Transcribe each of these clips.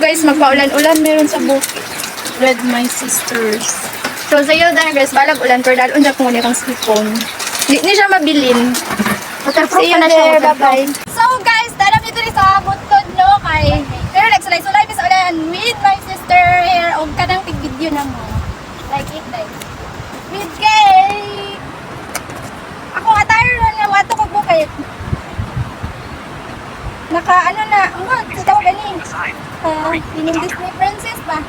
guys, magpaulan-ulan meron sa bukid. With my sisters. So sa'yo na guys, balag ulan pero dahil unja kung kang cellphone. Hindi siya mabilin. See you there, bye-bye. So guys, dalam dito rin sa Butod, no? Kay, pero nagsulay-sulay bis ulan with my sister here. O kanang tig-video na mo. Like it, guys. With cake! Ako nga tayo nga mga tukog bukid. Ano na, ito galing. Pining Disney Princess ba?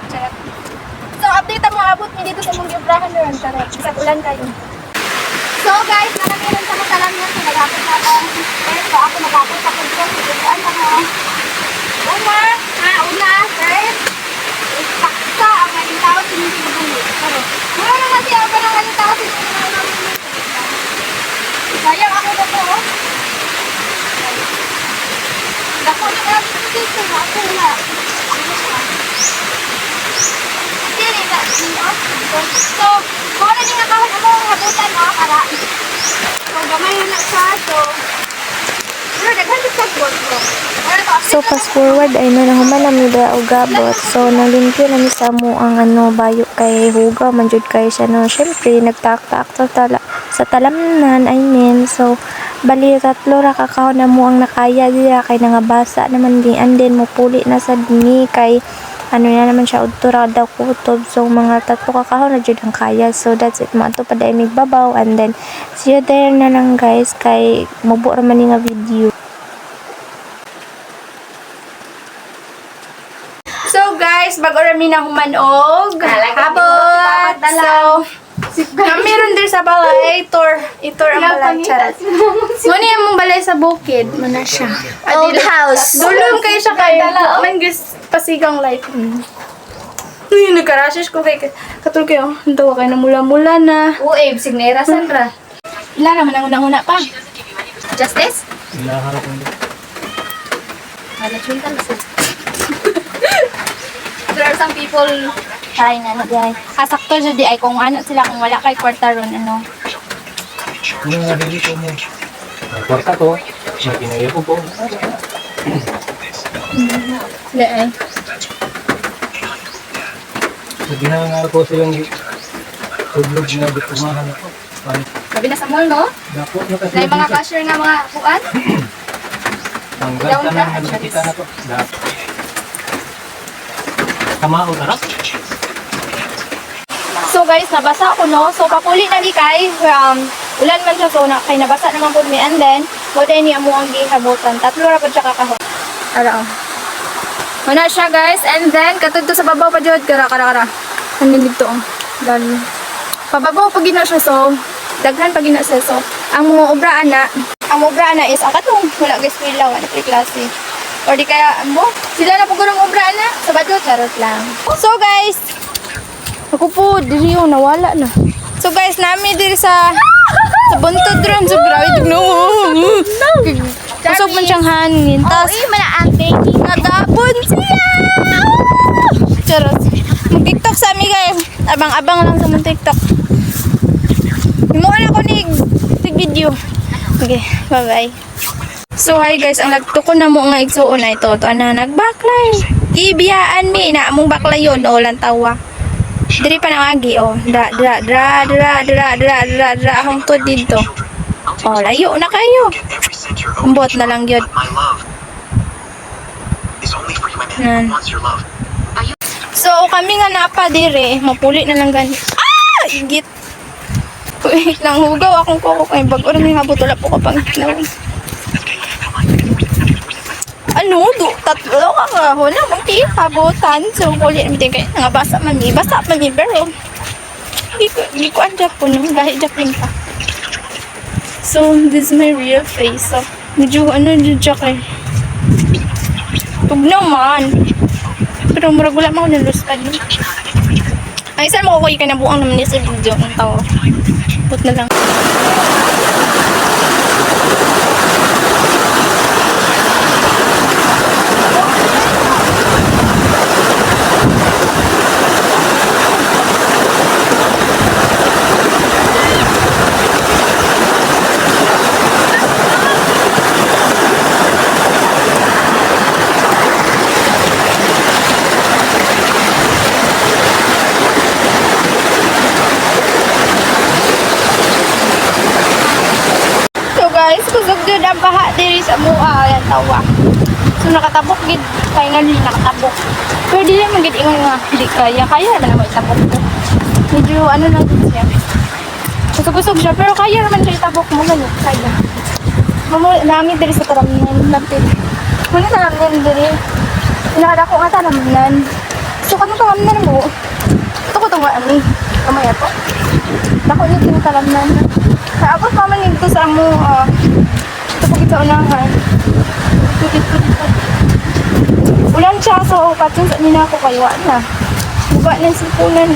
Charot. So, update mo, abot mo dito sa mong gibrahan na rin. Charot. Isa ulan kayo. So, guys, nakamilan sa matalang yan. So, nag-apot na ako. So, ako nag-apot sa kong ko. Siguruan ka mo. Una. Una. First. Saksa ang malintaw sinisibulit. Charot. Mura naman siya ang parang malintaw sinisibulit. Sayang ako na po. Ako na nga dito. Ako na. So, kung ano din nakahon mo ang habutan mo, para kung gamay na siya, so pero naghanap sa board ko. So fast forward ay nahuman na mi da og gabot. So nalimpyo na mi sa mo ang bayo kay hugaw man jud kay siya no. Syempre nagtak-tak sa talamnan, I mean. So bali tatlo ra kakahon na mo ang nakaya dira kay nangabasa naman din, and then mupuli na sa dini kay na naman siya udtura daw kutob. So mga tatlo kakahon na jud ang kaya. So that's it, mato pa dai migbabaw, and then see you there na lang guys kay mabuo ra man ni nga video. So guys, bago rami na humanog habot. So meron din sa balay, itor ang balay, charot. Muna yung mong balay sa bukid, muna siya. Old house. Dulong kayo siya kayo. Man guys, pasigang life. Uy, nagka-rashes ko kay katulog kayo. Tawa kayo na mula-mula na. Uy, signera Sandra. Ilan naman ang unang-una pa. Justice? Ilaharap mo. Management lang siya. There are some people Ay, nanagay. Kasakto dyan di ay kung ano sila, kung wala kay kwarta ron, ano. Ano nga dito mo? Ang kwarta to, pinaya ko po. Hindi eh. So, ginangar ko sa yung tudlog na bitumahan ako. sabi na sa mall, no? Dapo na kasi Na yung mga cashier nga mga kuan. tanggal ka na, nakikita na to. Dapo. Kamao tarap. So guys, nabasa ako, no? So papuli na di kay ulan man siya, so kay nabasa naman po mi, and then wala niya mo ang gihabutan. Tatlo ra pa siya kakahon. Ara. Wala siya guys, and then katudto sa babaw pa jud kara. Ano dito ang dali. Pababaw pag gina siya, so daghan pag gina siya, so ang mga obra na is ang katong wala guys pila wala kay klase. Or di kaya mo sila na pugurong obra na sa badyo, charot lang. So guys, ako po, diri yung nawala na. So guys, nami diri sa buntod ron. So grabe, no. Kusog man siyang hangin. Tas, nadapon siya. Charot. Mag-tiktok sa amin guys. Abang-abang lang sa mong tiktok. Himuan ako ni video. Okay, bye-bye. So hi guys, ang nagtuko na mo nga igsuon na ito. Ito na, nagbaklay. Ibiyaan mi, na mong baklay yun. O, lantawa. Diri pa nangagi, oh. Dra hangtod dito. Oh, layo na kayo. Umbot na lang yun. Yan. So, kami nga napa dire, mapuli na lang gani. Ah! Igit. Wait lang, hugaw akong kuko kay bago rin yung habot. Wala po kapang itlaw. Ano, tatlo ka nga. Wala, habutan. So, puli namin kayo. Basa man ni, pero hindi ko andap po nung dahil japin pa. So, this is my real face. So, medyo dyan kay. Tug naman. Pero murag wala mo naluspad. Ay, saan mo kukuha ka na buang naman sa video ng tao. Put na lang. guys, kusog dun ang baha diri sa mua. Ayan, tawa. So, nakatabok gid. Finally, nakatabok. Pero di naman gid ingon nga, hindi kaya. Kaya naman naman itabok ko. Medyo ano lang din siya. Kusog-kusog siya, pero kaya naman siya itabok mo. Ganun, kaya. Nami diri sa taramnan. Lapit. Muna taramnan diri. Pinakadako nga taramnan. So, kanong taramnan mo? Ito ko itong ami. Kamaya po. Dako niyo tinatalamnan. Kaya ako paman nito sa amo. Ito po kita unahan. Ito. Ulan siya. So, patun sa nina ako kayo. Na. Buka ng sipunan.